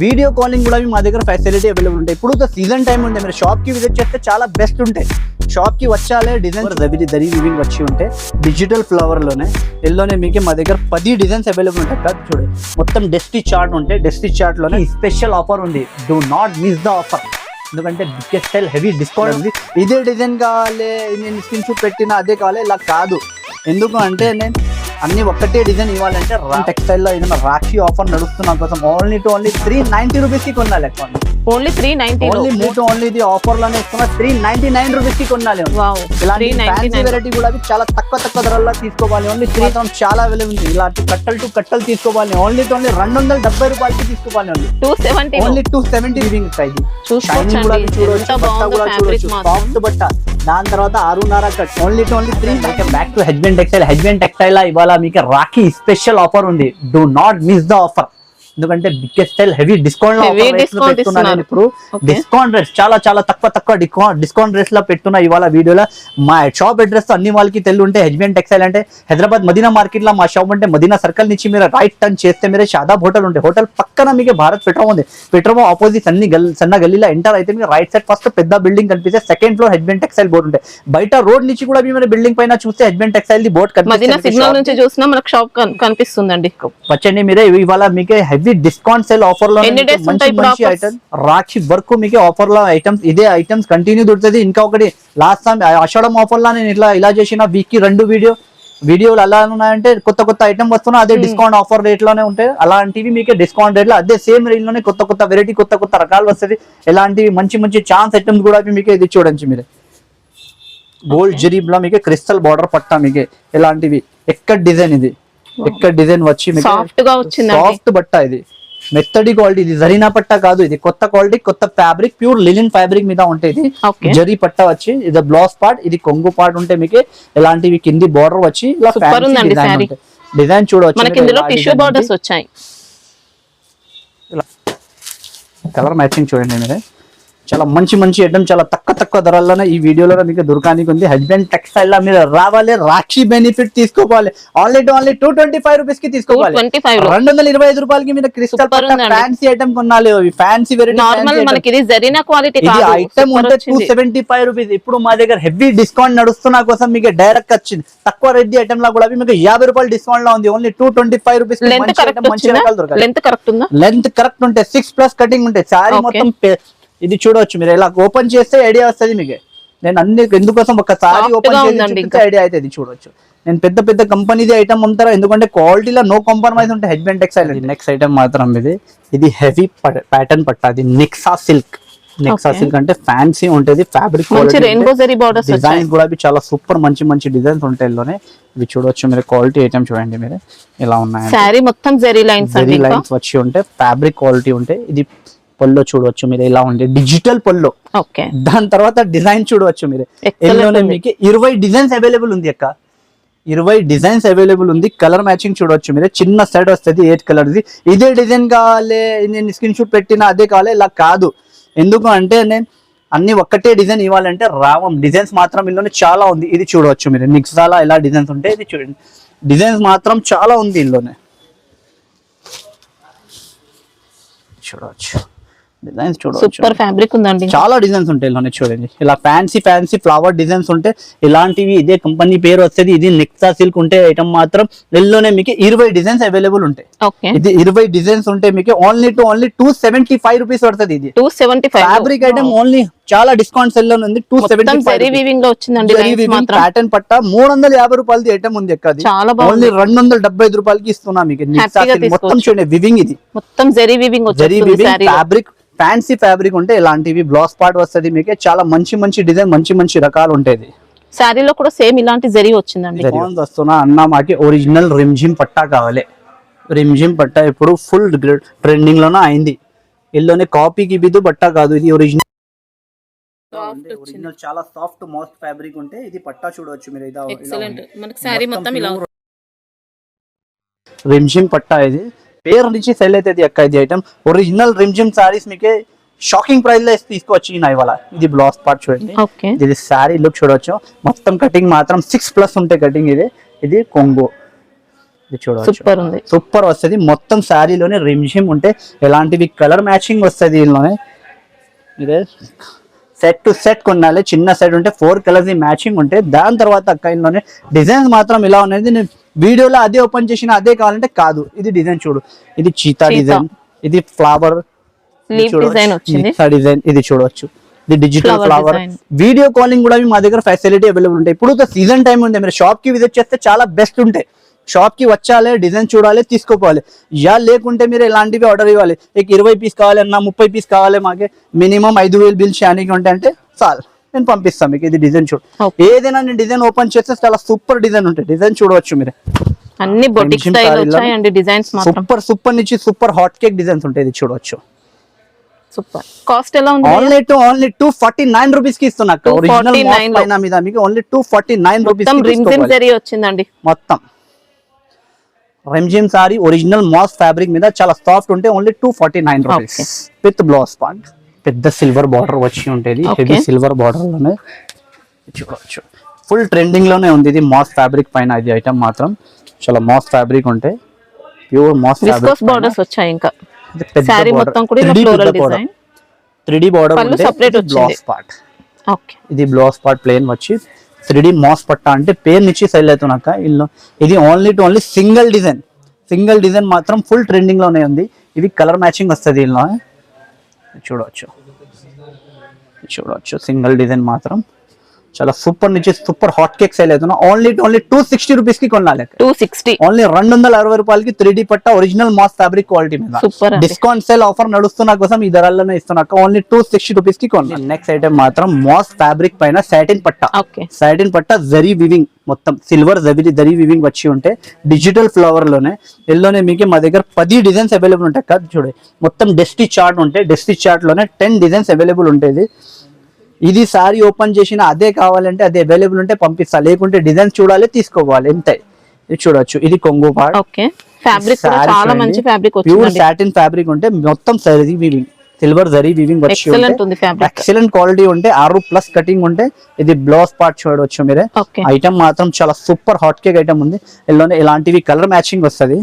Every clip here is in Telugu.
వీడియో కాలింగ్ కూడా మా దగ్గర ఫెసిలిటీ అవైలబుల్ ఉంటాయి. ఇప్పుడు సీజన్ టైం ఉంటే మీరు షాప్ కి విజిట్ చేస్తే చాలా బెస్ట్ ఉంటాయి. షాప్ కి వచ్చాలే డిజైన్ దరి వివింగ్ వచ్చి ఉంటే డిజిటల్ ఫ్లవర్ లోనే ఎల్లోనే మీకు మా దగ్గర 10 డిజైన్స్ అవైలబుల్ ఉంటాయి. కాదు చూడండి, మొత్తం డెస్టీ చార్ట్ ఉంటే డెస్టీ చార్ట్ లోనే స్పెషల్ ఆఫర్ ఉంది. Do not miss the offer. ఎందుకంటే బిగ్గెస్ట్ స్టైల్ హెవీ డిస్కౌంట్ ఉంది. ఇదే డిజైన్ కావాలి, నేను స్క్రీన్ షాట్ పెట్టిన అదే కావాలి, ఇలా కాదు. ఎందుకు అంటే నేను అన్ని ఒక్కటే డిజైన్ ఇవ్వాలంటే టెక్స్టైల్ లో ఏదైనా రాఖీ ఆఫర్ నడుస్తున్నా కోసం ఓన్లీ 390 రూపీస్ కి కొనాలి. ఓన్లీ 390 ఓన్లీ ఇది ఆఫర్ లోనే ఇస్తున్నా. 399 రూపీస్ కి కొనాలి. ఇలాంటి ఫ్యాన్సీ వెరైటీ కూడా చాలా తక్కువ ధరల్లో తీసుకోవాలి. ఓన్లీ 3,000 చాలా అవైలబుల్ ఉంది. ఇలాంటి కట్టలు తీసుకోవాలి. ఓన్లీ 270 రూపాయలకి తీసుకోవాలి. Only 270 రివింగ్ price. షైనింగ్ కూడా చూడొచ్చు, బట్ట కూడా చూడొచ్చు, సాఫ్ట్ బట్ట. దాని తర్వాత 6.5 cut. Only 3. Back to HBN textile. HBN textile ఇవాళ మీకు రాఖీ స్పెషల్ ఆఫర్ ఉంది. Do not miss the offer. ఎందుకంటే బిగ్గెస్ట్ స్టైల్ హెవీ డిస్కౌంట్ పెట్టుకున్నాను. ఇప్పుడు డిస్కౌంట్ రేట్స్ చాలా తక్కువ డిస్కౌంట్ రేట్స్ లో పెట్టున్నా ఇవాళ వీడియోలో. మా షాప్ అడ్రస్ అన్ని వాళ్ళకి తెలుంటే హెచ్బిఎన్ టెక్స్టైల్ అంటే హైదరాబాద్ మదీనా మార్కెట్ లో మా షాప్ అంటే మదీనా సర్కిల్ నుంచి మీరు రైట్ టర్న్ చేస్తే మీరే షాదాబ్ హోటల్ ఉంటాయి. హోటల్ పక్కన మీకు భారత్ పెట్రోల్ ఉంది. పెట్రోల్ ఆపోజిట్ సన్న గల్లీలో ఎంటర్ అయితే మీకు రైట్ సైడ్ ఫస్ట్ పెద్ద బిల్డింగ్ కనిపిస్తే second floor HBN textile board ఉంటాయి. బయట రోడ్ నుంచి కూడా మీరు బిల్డింగ్ పైన చూస్తే హెచ్బిఎన్ టెక్స్టైల్ ది బోర్డు కనిపిస్తుందండి. వచ్చండి మీరే ఇవాళ మీకు డిస్కౌంట్ సేల్ ఆఫర్ లో మంచి ఐటమ్ రాఖీ వర్క్ మీకు ఆఫర్ లో ఐటమ్స్ ఇదే ఐటమ్స్ కంటిన్యూ దొరుకుతుంది. ఇంకా ఒకటి లాస్ట్ టైం ఆషాఢం ఆఫర్ లో నేను ఇలా చేసిన వీక్ కి 2 వీడియోలు అలా ఉన్నాయంటే కొత్త ఐటమ్ వస్తున్నా అదే డిస్కౌంట్ ఆఫర్ రేట్ లోనే ఉంటాయి. అలాంటివి మీకు డిస్కౌంట్ రేట్ లో అదే సేమ్ రేట్ లోనే కొత్త వెరైటీ కొత్త రకాలు వస్తుంది. ఇలాంటివి మంచి ఛాన్స్ ఐటమ్స్ కూడా మీకు ఇది చూడండి. మీరు గోల్డ్ జరీబ్ లో మీకు క్రిస్టల్ బార్డర్ పట్టా మీకు ఇలాంటివి ఎక్కడ డిజైన్ ఇది ఎక్కడ డిజైన్ వచ్చి సాఫ్ట్ బట్ట. ఇది మెత్తడి క్వాలిటీ. ఇది జరీనా పట్ట కాదు, ఇది కొత్త క్వాలిటీ కొత్త ఫ్యాబ్రిక్ ప్యూర్ లినిన్ ఫ్యాబ్రిక్ మీద ఉంటుంది. జరీ పట్ట వచ్చి ఇది బ్లౌజ్ పార్ట్, ఇది కొంగు పార్ట్ ఉంటే మీకు ఇలాంటివి కింది బార్డర్ వచ్చి ఇలా డిజైన్ చూడవచ్చు. కలర్ మ్యాచింగ్ చూడండి మీరు. చాలా మంచి ఐటమ్ చాలా తక్కువ ధరల్లోనే ఈ వీడియోలో మీకు దొరకానికి ఉంది. హస్బెండ్ టెక్స్టైల్ లో మీరు రావాలి, రాఖీ బెనిఫిట్ తీసుకోవాలి. ఓన్లీ 225 రూపీస్ కి తీసుకోవాలి. 225 రూపాయలకి మీరు క్రిస్టల్ ఫ్యాన్సీ ఐటమ్ కొనాలి. ఫ్యాన్సీ వెరైటీ ఐటమ్ ఉంటే 275 రూపీస్. ఇప్పుడు మా దగ్గర హెవీ డిస్కౌంట్ నడుస్తున్నా కోసం మీకు డైరెక్ట్ వచ్చింది. తక్కువ రెడ్డి ఐటమ్ లా కూడా మీకు 50 రూపాయలు డిస్కౌంట్ లో ఉంది. Only 225 rupees. లెంత్ కరెక్ట్ ఉంటే 6+ కటింగ్ ఉంటే సారీ మొత్తం ఇది చూడవచ్చు. మీరు ఇలా ఓపెన్ చేస్తే ఐడియా వస్తుంది మీకు. నేను అన్ని ఎందుకోసం ఒకసారి ఓపెన్ చేస్తే ఐడియా అయితే ఇది చూడొచ్చు. నేను పెద్ద కంపెనీది ఐటమ్ ఉంటారా, ఎందుకంటే క్వాలిటీలో నో కాంప్రమైజ్ ఉంటాయి హెచ్బిఎన్ టెక్స్టైల్. నెక్స్ట్ ఐటమ్ మాత్రం ఇది హెవీ ప్యాటర్న్ పట్ట. అది నెక్సా సిల్క్ అంటే ఫ్యాన్సీ ఉంటుంది. ఫ్యాబ్రిక్ డిజైన్ కూడా చాలా సూపర్ మంచి డిజైన్స్ ఉంటాయి. ఇందులోనే ఇవి చూడవచ్చు మీరు. క్వాలిటీ ఐటమ్ చూడండి మీరు ఇలా ఉన్నాయి. మొత్తం జరీ లైన్స్ వచ్చి ఉంటే ఫ్యాబ్రిక్ క్వాలిటీ ఉంటే. ఇది పల్లో చూడవచ్చు మీరు ఇలా ఉంది, డిజిటల్ పల్లో. దాని తర్వాత డిజైన్ చూడవచ్చు మీరు. ఎల్లోనే మీకు 20 డిజైన్స్ అవైలబుల్ ఉంది అక్క. 20 డిజైన్స్ అవైలబుల్ ఉంది. కలర్ మ్యాచింగ్ చూడవచ్చు మీరు. చిన్న సెట్ వస్తుంది 8 కలర్స్. ఇదే డిజైన్ కావాలి, నేను స్క్రీన్ షాట్ పెట్టిన అదే కావాలి, ఇలా కాదు. ఎందుకు అంటే నేను అన్ని ఒక్కటే డిజైన్ ఇవ్వాలంటే రావం. డిజైన్స్ మాత్రం ఇందులోనే చాలా ఉంది. ఇది చూడవచ్చు మీరు. నిక్సాలా ఇలా డిజైన్స్ ఉంటాయి. ఇది చూడండి, డిజైన్స్ మాత్రం చాలా ఉంది ఇందులోనే చూడవచ్చు. డిజైన్స్ చూడవచ్చు. సూపర్ ఫ్యాబ్రిక్ ఉందండి. చాలా డిజైన్స్ ఉంటాయి ఇలానే చూడండి. ఇలా ఫ్యాన్సీ ఫ్లవర్ డిజైన్స్ ఉంటాయి. ఇలాంటివి ఇదే కంపెనీ పేరు వస్తుంది. ఇది నెక్సా సిల్క్ ఉంటే ఐటమ్ మాత్రం ఎల్లోనే మీకు 20 డిజైన్స్ అవైలబుల్ ఉంటాయి. ఇది 20 డిజైన్స్ ఉంటే మీకు ఓన్లీ 275 రూపీస్ పడుతుంది. ఇది 275 ఫ్యాబ్రిక్ ఐటమ్ ఓన్లీ చాలా డిస్కౌంట్ సెల్ లో ఉంది. 275 ప్యాటర్న్ పట్ట 350 రూపాయలది ఐటమ్ ఉంది. ఓన్లీ 275 రూపాయలకి ఇస్తున్నా మీకు. మొత్తం చూడండి వివింగ్. ఇది మొత్తం zari weaving fabric fancy fabric ఉంటే ఇలాంటివి బ్లౌజ్ పార్ట్ వస్తుంది మీకు. చాలా మంచి డిజైన్ మంచి రకాలు ఉంటాయి. శారీలో కూడా సేమ్ ఇలాంటి జరీ వచ్చిందండి. వస్తున్నా అన్న మాకి ఒరిజినల్ రిమ్జిమ్ పట్టా కావాలి. రిమ్జిమ్ పట్టా ఇప్పుడు ఫుల్ ట్రెండింగ్ లోనే అయింది. ఎల్లోనే కాపీకి బిదు బట్ట కాదు, ఇది ఒరిజినల్ చాలా సాఫ్ట్ మోస్ట్ ఫ్యాబ్రిక్ ఉంటే ఇది పట్టా చూడవచ్చు మీరు. రిమ్జిమ్ పట్టా ఇది పేరు నుంచి సెల్ అవుతుంది అక్క. ఇది ఐటమ్ ఒరిజినల్ రిమ్జిమ్ సారీస్ మీకే షాకింగ్ ప్రైస్ లో తీసుకొచ్చి ఇవాళ. ఇది బ్లౌజ్ పార్ట్ చూడండి. ఇది సారీ లుక్ చూడవచ్చు. మొత్తం కటింగ్ మాత్రం 6+ ఉంటే కటింగ్. ఇది కొంగు ఇది చూడవచ్చు, సూపర్ ఉంది. సూపర్ వస్తుంది. మొత్తం శారీలోనే రిమ్జిమ్ ఉంటే ఎలాంటివి కలర్ మ్యాచింగ్ వస్తుంది దీనిలోనే. ఇదే సెట్ టు సెట్ కొనాలి, చిన్న సెట్ ఉంటే 4 కలర్స్ మ్యాచింగ్ ఉంటే. దాని తర్వాత అక్కడలోనే డిజైన్స్ మాత్రం ఇలా ఉన్నది. నేను వీడియోలో అదే ఓపెన్ చేసిన అదే కావాలంటే కాదు. ఇది డిజైన్ చూడు, ఇది చీతా డిజైన్, ఇది ఫ్లవర్ డిజైన్, ఇది చూడవచ్చు, ఇది డిజిటల్ ఫ్లవర్. వీడియో కాలింగ్ కూడా మా దగ్గర ఫెసిలిటీ అవైలబుల్ ఉంటాయి. ఇప్పుడు సీజన్ టైం ఉంది, మీరు షాప్ కి విజిట్ చేస్తే చాలా బెస్ట్ ఉంటాయి. షాప్ కి వచ్చాలి, డిజైన్ చూడాలి, తీసుకోవాలి. యా లేకుంటే మీరు ఇలాంటివి ఆర్డర్ ఇవ్వాలి. 20 పీస్ కావాలన్నా 30 పీస్ కావాలి, మాకే మినిమం 5,000 బిల్ చేయడానికి ఉంటాయంటే చాలు, నేను పంపిస్తాను మీకు. ఇది డిజైన్ చూడు, ఏదైనా నేను డిజైన్ ఓపెన్ చేస్తే చాలా సూపర్ డిజైన్ ఉంటాయి. డిజైన్ చూడవచ్చు మీరు, అన్ని బొటిక్ స్టైల్ వచ్చాయండి డిజైన్స్ మాత్రం. సూపర్ సూపర్ నుంచి సూపర్ హాట్ కేక్ డిజైన్స్ ఉంటాయి. ఇది చూడవచ్చు, సూపర్. కాస్ట్ ఎలా ఉంది? ఓన్లీ 249 రూపీస్ కి ఇస్తున్నా. ఒరిజినల్ పైన మీద మీకు ఓన్లీ 249 రూపీస్ కి రిమ్జిమ్ జరీ వచ్చిందండి. మొత్తం Rimjhim sorry original mass fabric మీద చాలా సాఫ్ట్ ఉంటే only 249 rupees with blouse part. పెద్ద సిల్వర్ బార్డర్ వచ్చి ఉంటుంది, హెవీ సిల్వర్ బార్డర్ లోనే చూడవచ్చు. ఫుల్ ట్రెండింగ్ లోనే ఉంది ఇది మాస్ ఫ్యాబ్రిక్ పైన. ఇది ఐటమ్ మాత్రం చాలా మాస్ ఫ్యాబ్రిక్ ఉంటే, ప్యూర్ మాస్ ఫ్యాబ్రిక్ బోర్డర్స్ వచ్చాయి. ఇంకా సారీ మొత్తం కూడా ఇలా ఫ్లోరల్ డిజైన్, 3D బార్డర్ పళ్ళు సెపరేట్ వచ్చింది. బ్లౌజ్ పార్ట్ ఓకే, ఇది బ్లౌజ్ పార్ట్ ప్లేన్ వచ్చి 3D మాస్ పట్టా అంటే పేరు నుంచి సెల్ అవుతున్నాక ఇల్లు. ఇది ఓన్లీ సింగిల్ డిజైన్ మాత్రం ఫుల్ ట్రెండింగ్ లోనే ఉంది. ఇది కలర్ మ్యాచింగ్ వస్తుంది ఇందులో చూడవచ్చు. సింగిల్ డిజైన్ మాత్రం చాలా సూపర్ నుంచి సూపర్ హాట్ కేక్ సేల్ అవుతున్నా. ఓన్లీ 260 రూపీస్ కి కొనాలి. 260 ఓన్లీ 260 రూపాయలకి 3D పట్టా ఒరిజినల్ మాస్ ఫ్యాబ్రిక్ క్వాలిటీ మీద. డిస్కౌంట్ సేల్ ఆఫర్ నడుస్తున్నా కోసం ఈ ధరల్లోనే ఇస్తున్నాక ఓన్లీ 260 రూపీస్ కి కొనాలి. నెక్స్ట్ ఐటమ్ మాత్రం మాస్ ఫ్యాబ్రిక్ పైన సాటిన్ పట్టా జరీ వివింగ్, మొత్తం సిల్వర్ జరీ వివింగ్ వచ్చి ఉంటే డిజిటల్ ఫ్లవర్ లోనే ఎల్లోనే మీకు మా దగ్గర 10 డిజైన్స్ అవైలబుల్ ఉంటాయి కదా. చూడండి, మొత్తం డెస్టీ చార్ట్ ఉంటాయి. డెస్టీ చార్ట్ లోనే 10 డిజైన్స్ అవైలబుల్ ఉంటాయి. ఇది సారీ ఓపెన్ చేసిన అదే కావాలంటే అదే అవైలబుల్ ఉంటే పంపిస్తా, లేకుంటే డిజైన్ చూడాలి, తీసుకోవాలి అంతే. ఇది చూడొచ్చు, ఇది కొంగు పార్ట్. ఓకే, ఫ్యాబ్రిక్ చాలా మంచి ఫ్యాబ్రిక్ వచ్చింది. ప్యూర్ సాటిన్ ఫ్యాబ్రిక్ ఉంటే మొత్తం zari weaving, silver zari weaving వచ్చి ఎక్సలెంట్ క్వాలిటీ ఉంటే 6+ కటింగ్ ఉంటే. ఇది బ్లౌజ్ పార్ట్ చూడవచ్చు మీరే. ఐటమ్ మాత్రం చాలా సూపర్ హాట్ కేక్ ఐటమ్ ఉంది. ఎల్లోనే ఇలాంటివి కలర్ మ్యాచింగ్ వస్తుంది.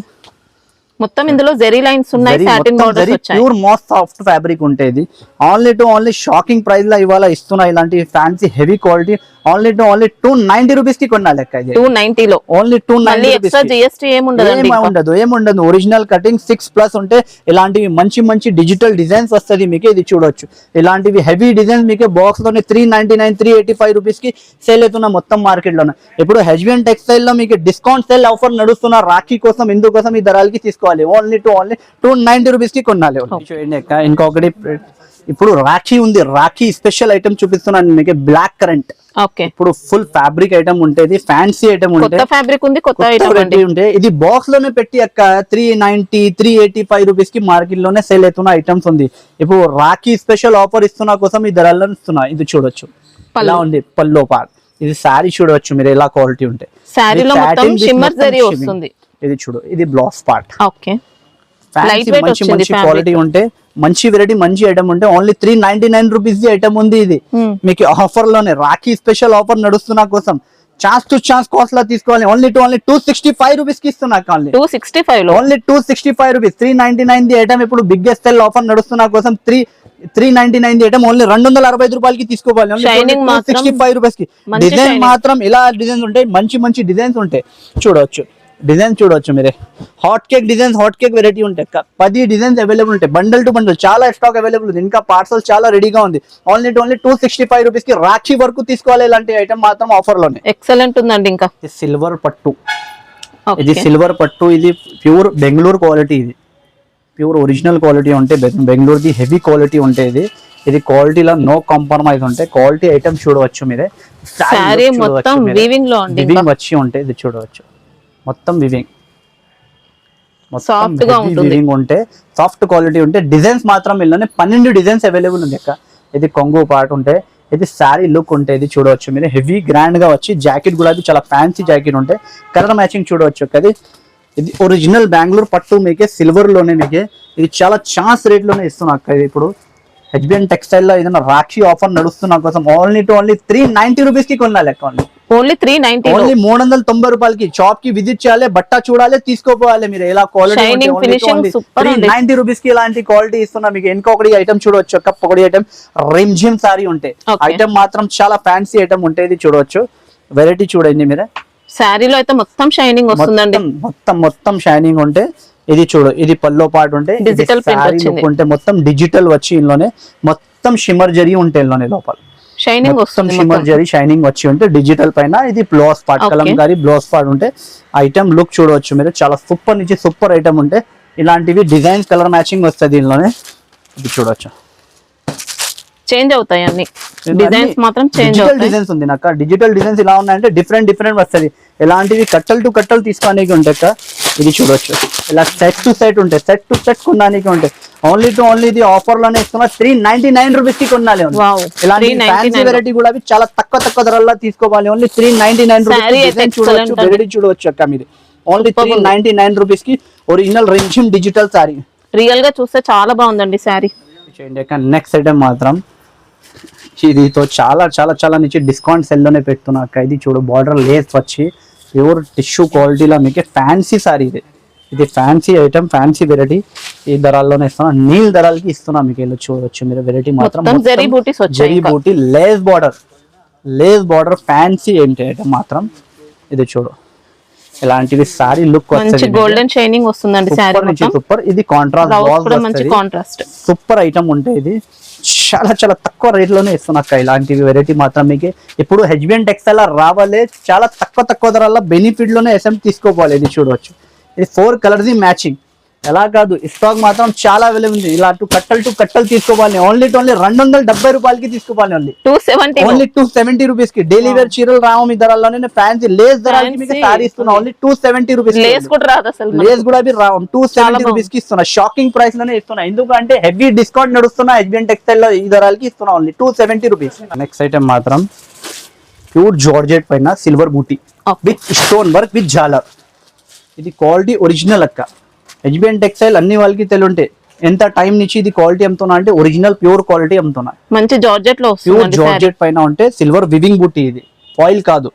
మొత్తం ఇందులో జెరీ లైన్స్ ఉన్నాయి, సాటిన్ బోర్డర్స్ వచ్చాయి. ప్యూర్ మాస్ సాఫ్ట్ ఫ్యాబ్రిక్ ఉంటేది. ఓన్లీ షాకింగ్ ప్రైస్ లో ఇవాళ ఇస్తున్నా ఇలాంటి fancy heavy quality. Only 290 rupees కి కొన్నా లెక్క. 290 లో ఓన్లీ 290 ఎక్స్ట్రా జీఎస్టీ ఏముండదు. ఒరిజినల్ కటింగ్ 6+ ఉంటే ఇలాంటివి మంచి డిజిటల్ డిజైన్స్ వస్తుంది మీకు. ఇది చూడొచ్చు, ఇలాంటివి హెవీ డిజైన్స్ మీకు బాక్స్ లోనే 399 385 రూపీస్ కి సేల్ అవుతున్నా మొత్తం మార్కెట్ లోనే. ఇప్పుడు హెచ్బిఎన్ టెక్స్టైల్ లో మీకు డిస్కౌంట్ సేల్ ఆఫర్ నడుస్తున్న రాఖీ కోసం, ఇందుకోసం ఈ ధరలకి తీసుకోవాలి. ఓన్లీ 290 రూపీస్ కి కొనాలి. ఇంకొకటి ఇప్పుడు రాఖీ ఉంది, రాఖీ స్పెషల్ ఐటమ్ చూపిస్తున్నాను మీకు. బ్లాక్ కరెంట్ ఇప్పుడు ఫుల్ ఫ్యాబ్రిక్ ఐటమ్ ఉంటుంది, ఫ్యాన్సీ ఐటమ్ ఉంటుంది. ఫ్యాబ్రిక్ ఉంది, కొత్త ఐటమ్ ఉంటే. ఇది బాక్స్ లోనే పెట్టి అక్క 390 385 రూపీస్ కి మార్కెట్ లోనే సేల్ అవుతున్న ఐటమ్స్ ఉంది. ఇప్పుడు రాఖీ స్పెషల్ ఆఫర్ ఇస్తున్నా కోసం ఈ ధరల్లో ఇస్తున్నా. ఇది చూడొచ్చు, ఇలా ఉంది పల్లో పార్ట్. ఇది సారీ చూడవచ్చు మీరు, ఎలా క్వాలిటీ ఉంటాయి. సారీలో మొత్తం షిమ్మర్ జరీ వస్తుంది. ఇది చూడు, ఇది బ్లౌజ్ పార్ట్. ఓకే, మంచి క్వాలిటీ ఉంటే, మంచి వెరైటీ, మంచి ఐటమ్ ఉంటే ఓన్లీ 399 రూపీస్ ఐటమ్ ఉంది. ఇది మీకు ఆఫర్ లోనే రాఖీ స్పెషల్ ఆఫర్ నడుస్తున్నా కోసం. ఛాన్స్ టు ఛాన్స్ కాస్ట్ లా తీసుకోవాలి. ఓన్లీ 265 రూపీస్ కి ఇస్తున్నా. Only 265 rupees. 399 ఐటమ్ ఇప్పుడు బిగ్గెస్ట్ సెల్ ఆఫర్ నడుస్తున్నా కోసం. 399 ఐటమ్ ఓన్లీ 265 రూపాయలకి తీసుకోవాలి. 265 రూపీస్ కి. డిజైన్ మాత్రం ఇలా డిజైన్స్ ఉంటాయి, మంచి డిజైన్స్ ఉంటాయి. చూడవచ్చు, డిజైన్ చూడవచ్చు మీరే. Hot cake designs, hot cake variety ఉంటాయి. 10 డిజైన్స్ అవైలబుల్ ఉంటాయి, బండల్ టు బండల్. చాలా స్టాక్ అవైలబుల్ ఉంది, ఇంకా పార్సల్ చాలా రెడీగా ఉంది. ఓన్లీ 265 రూపీస్ కి రాఖీ వరకు తీసుకోవాలి. ఇలాంటి ఐటమ్ మాత్రం ఆఫర్ లోనే. ఎక్సలెంట్ ఉందండి. ఇంకా సిల్వర్ పట్టు, ఇది సిల్వర్ పట్టు. ఇది ప్యూర్ బెంగళూరు క్వాలిటీ. ఇది ప్యూర్ ఒరిజినల్ క్వాలిటీ ఉంటే, బెంగళూరుది హెవీ క్వాలిటీ ఉంటుంది. ఇది క్వాలిటీలో నో కాంప్రమైజ్ ఉంటాయి. క్వాలిటీ ఐటమ్ చూడవచ్చు మీరే. మొత్తం వీవింగ్ లో వచ్చి ఉంటాయి. ఇది చూడవచ్చు, మొత్తం వివింగ్, సాఫ్ట్ గా ఉంటుంది. వివింగ్ ఉంటే, సాఫ్ట్ క్వాలిటీ ఉంటే. డిజైన్స్ మాత్రం ఇలానే 12 డిజైన్స్ అవైలబుల్ ఉంది అక్క. ఇది కొంగు పార్ట్ ఉంటే, ఇది సారీ లుక్ ఉంటే. ఇది చూడవచ్చు మీరు, హెవీ గ్రాండ్ గా వచ్చి. జాకెట్ కూడా చాలా ఫ్యాన్సీ జాకెట్ ఉంటే, కలర్ మ్యాచింగ్ చూడవచ్చు అక్క. ఇది ఒరిజినల్ బెంగళూరు పట్టు మీకే, సిల్వర్ లోనే మీకే. ఇది చాలా ఛాన్స్ రేట్ లోనే ఇస్తున్నా అక్క. ఇది ఇప్పుడు హెచ్బిఎన్ టెక్స్టైల్ లో ఏదైనా రాఖీ ఆఫర్ నడుస్తున్నా కోసం ఓన్లీ 390 రూపీస్ కి కొనాలి అక్క. ఓన్లీ 390 ఓన్లీ 390 రూపాయలకి. షాప్ కి విజిట్ చేయాలి, బట్ట చూడాలి, తీసుకోపోవాలి మీరు. ఎలా క్వాలిటీ Shining, finishing super ఉంది. 390 రూపీస్ కి ఇలాంటి క్వాలిటీ ఇస్తున్నా మీకు. ఇంకొకటి ఐటమ్ చూడవచ్చు, ఒకటి ఐటమ్ రిమ్జిమ్ సారీ ఉంటాయి. Okay. ఐటమ్ మాత్రం చాలా ఫ్యాన్సీ ఐటమ్ ఉంటాయి. ఇది చూడవచ్చు, వెరైటీ చూడండి మీరే. శారీలో అయితే మొత్తం షైనింగ్ వస్తుందండి. మొత్తం షైనింగ్ ఉంటే ఇది చూడు, ఇది పల్లో పార్ట్ ఉంటే, డిజిటల్ ప్రింట్ వచ్చింది ఉంటే మొత్తం డిజిటల్ వచ్చి ఇందులోనే మొత్తం షిమ్మర్ జరీ ఉంటాయి ఇందులోనే. లోపల షైనింగ్ వస్తుంది, షిమ్మర్ జరీ షైనింగ్ వచ్చి ఉంటే డిజిటల్ పైన ఇది blouse part, Kalamkari blouse part ఉంటే ఐటమ్ లుక్ చూడవచ్చు మీరు. చాలా సూపర్ నుంచి సూపర్ ఐటమ్ ఉంటే ఇలాంటివి డిజైన్ కలర్ మ్యాచింగ్ వస్తుంది ఇందులోనే. ఇది చూడవచ్చు, చేంజ్ అవుతాయి అన్ని డిజైన్స్ మాత్రం చేంజ్ డిజిటల్ అవుతాయి. డిజైన్స్ ఉంది నాకు. డిజిటల్ డిజైన్స్ ఇలా ఉన్నాయంటే డిఫరెంట్ వస్తుంది. ఇలాంటివి కట్టలు టు కట్టలు తీసుకోడానికి ఉంటాయి. ఇది చూడొచ్చు, ఇలా సెట్ టు సెట్ ఉంటాయి, సెట్ టు సెట్ కొనడానికి ఉంటాయి. ఓన్లీ ఇది ఆఫర్ లోనే ఇస్తున్నా. 399 రూపీస్ కి కొనాలి. వావ్, ఇలాంటి ఫ్యాన్సీ వెరైటీ కూడా చాలా తక్కువ ధరల్లో తీసుకోవాలి. Only 399 rupees. చూడవచ్చు, వెరైటీ చూడవచ్చు అక్క మీరు. ఓన్లీ 399 రూపీస్ కి original Rimjhim digital sorry. Real గా చూస్తే చాలా బాగుందండి సారీ. చేయండి అక్క. నెక్స్ట్ ఐటమ్ మాత్రం ఇదితో చాలా నుంచి డిస్కౌంట్ సెల్ లోనే పెడుతున్నా అక్క. ఇది చూడు, బార్డర్ లేస్ వచ్చి ప్యూర్ టిష్యూ క్వాలిటీలో మీకు ఫ్యాన్సీ సారీ. ఇది ఫ్యాన్సీ ఐటమ్, ఫ్యాన్సీ వెరైటీ. ఈ ధరల్లోనే ఇస్తున్నా, నీల్ ధరలకి ఇస్తున్నా మీకు. ఇలా చూడవచ్చు మీరు, వెరైటీ మాత్రం జరీ బూటీస్ వచ్చాయి, జరీ బూటీ, లేస్ బార్డర్ ఫ్యాన్సీ ఏంటి ఐటమ్ మాత్రం. ఇది చూడు, ఇలాంటివి సారీ లుక్ మంచి గోల్డెన్ షైనింగ్ వస్తుందండి సారీ మొత్తం. సూపర్. ఇది కాంట్రాస్ట్ సూపర్ ఐటమ్ ఉంటే ఇది చాలా తక్కువ రేట్ లోనే ఇస్తున్నా అక్క. ఇలాంటివి వెరైటీ మాత్రం మీకు ఇప్పుడు హెచ్బిఎన్ టెక్స్టైల్ రావాలి. చాలా తక్కువ ధరల్లో బెనిఫిట్ లోనే ఎస్ఎం తీసుకోవాలి. ఇది చూడవచ్చు, ఇది 4 కలర్స్ మ్యాచింగ్. ఎలా కాదు, స్టాక్ మాత్రం చాలా అవైలబుల్ ఉంది. ఇలా కట్టలు తీసుకోవాలి. ఓన్లీ 270 రూపాయలకి తీసుకోవాలి. ఓన్లీ 270 రూపీస్ కి డైలీ వేర్ చీరలు రావు మీ ధరల్లోనే. ఫ్యాన్సీ లేస్ ధరలకి మీకు సారీ ఇస్తున్నా. Only 270 rupees. లేస్ కూడా రాదు అసలు, లేస్ కూడా రావు. 270 రూపీస్ కి ఇస్తున్నా. షాకింగ్ ప్రైస్ లోనే ఇస్తున్నా. ఎందుకంటే హెవీ డిస్కౌంట్ నడుస్తున్నా హెచ్బిఎన్ టెక్స్టైల్ లో. ఈ ధరలకి ఇస్తున్నా ఓన్లీ 270 రూపీస్. నెక్స్ట్ ఐటమ్ మాత్రం ప్యూర్ జార్జెట్ పైన సిల్వర్ బూటీ విత్ స్టోన్ వర్క్ విత్ జాలర్. ఇది క్వాలిటీ ఒరిజినల్ అక్క. హెచ్బిఎన్ టెక్స్టైల్ అన్ని వాళ్ళకి తెలుంటే ఎంత టైం నుంచి ఇది క్వాలిటీ అమ్ముతున్నా అంటే ఒరిజినల్ ప్యూర్ క్వాలిటీ అమ్ముతున్నా. మంచి జార్జెట్ లో ప్యూర్ జార్జెట్ పైన ఉంటే సిల్వర్ వివింగ్ బూటీ. ఇది ఫాయిల్ కాదు.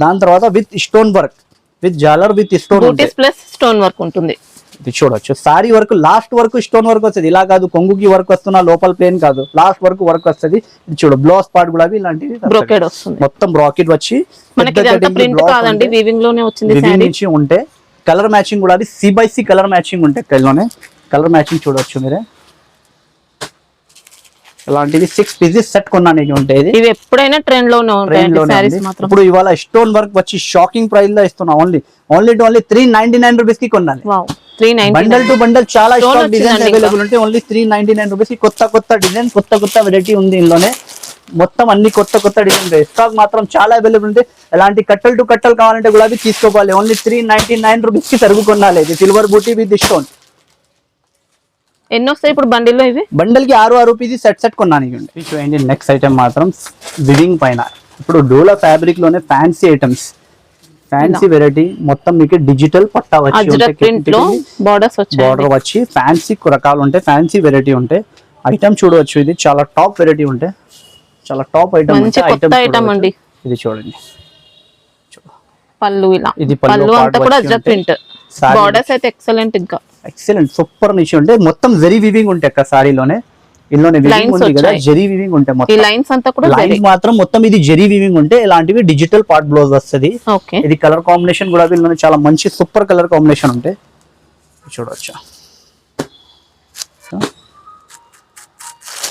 దాని తర్వాత విత్ స్టోన్ వర్క్ విత్ జాలర్ with stone plus stone work ఉంటుంది. ఇది చూడొచ్చు, సారీ వర్క్ లాస్ట్ వరకు స్టోన్ వర్క్ వస్తుంది. ఇలా కాదు కొంగుకి వర్క్ వస్తున్నా, లోపల ప్లేన్ కాదు, లాస్ట్ వరకు వర్క్ వస్తుంది. ఇది చూడు, బ్లౌజ్ పార్ట్ కూడా ఇలాంటివి బ్రోకెడ్ వస్తుంది. మొత్తం బ్రాకెట్ వచ్చి ప్రింట్ కాదండి, వీవింగ్ లోనే వచ్చింది. నుంచి ఉంటే కలర్ మ్యాచింగ్ కూడా C/C కలర్ మ్యాచింగ్ ఉంటాయి. కల్లోనే కలర్ మ్యాచింగ్ చూడవచ్చు మీరే. ఇలాంటివి 6 పీసెస్ సెట్ కొనడానికి ఉంటాయి. ఇవి ఎప్పుడైనా ట్రెండ్ లోనే ఉంటాయి సారీస్ మాత్రం. ఇప్పుడు ఇవాళ స్టోన్ వర్క్ వచ్చి షాకింగ్ ప్రైస్ లో ఇస్తున్నా. ఓన్లీ 399 రూపీస్ కి కొనాలి. బండల్ టు బండల్ చాలా స్టాక్ డిజైన్స్ అవైలబుల్ ఉంటాయి. ఓన్లీ 399 రూపీస్ కి కొత్త డిజైన్, కొత్త వెరైటీ ఉంది ఇందులోనే. మొత్తం అన్ని కొత్త డిజైన్. స్టాక్ మాత్రం చాలా అవైలబుల్ ఉంటాయి. ఎలాంటి కట్టలు టు కట్టలు కావాలంటే కూడా తీసుకోవాలి. ఓన్లీ 399 రూపీస్ కి సరుకు కొనాలి. ఇది సిల్వర్ బూటీ విత్ స్టోన్. ఎన్ని వస్తాయి ఇప్పుడు బండిల్లో? ఇవి బండల్ కి 6 పీసెస్ సెట్ కొనడానికి ఉంటాయి. చూడండి, నెక్స్ట్ ఐటమ్ మాత్రం వివింగ్ పైన. ఇప్పుడు డోలా ఫ్యాబ్రిక్ లోనే ఫ్యాన్సీ ఐటమ్స్, ఫ్యాన్సీ వెరైటీ మొత్తం మీకు డిజిటల్ పట్టా వచ్చి బార్డర్ వచ్చి ఫ్యాన్సీ రకాలు ఉంటాయి. ఫ్యాన్సీ వెరైటీ ఉంటాయి. ఐటమ్ చూడవచ్చు, ఇది చాలా టాప్ వెరైటీ ఉంటాయి. చాలా టాప్ ఐటమ్ అండి. ఇది చూడండి, పళ్ళు ఇలా, ఇది పళ్ళు అంతా కూడా అజ్రక్ ప్రింట్. బోర్డర్స్ అయితే ఎక్సలెంట్, ఇంకా ఎక్సలెంట్ సూపర్ నిషి ఉంటే మొత్తం జరీ వివింగ్ ఉంటాయి అక్క. సారీలోనే ఇల్లోనే వివింగ్ ఉంది కదా, జరీ వివింగ్ ఉంటాయి మొత్తం. ఈ లైన్స్ అంతా కూడా లైన్స్ మాత్రం మొత్తం ఇది జరీ వివింగ్ ఉంటే ఇలాంటివి డిజిటల్ పార్ట్ బ్లౌజ్ వస్తది. ఇది కలర్ కాంబినేషన్ కూడా వీళ్ళలోనే చాలా మంచి సూపర్ కలర్ కాంబినేషన్ ఉంటాయి. చూడవచ్చు,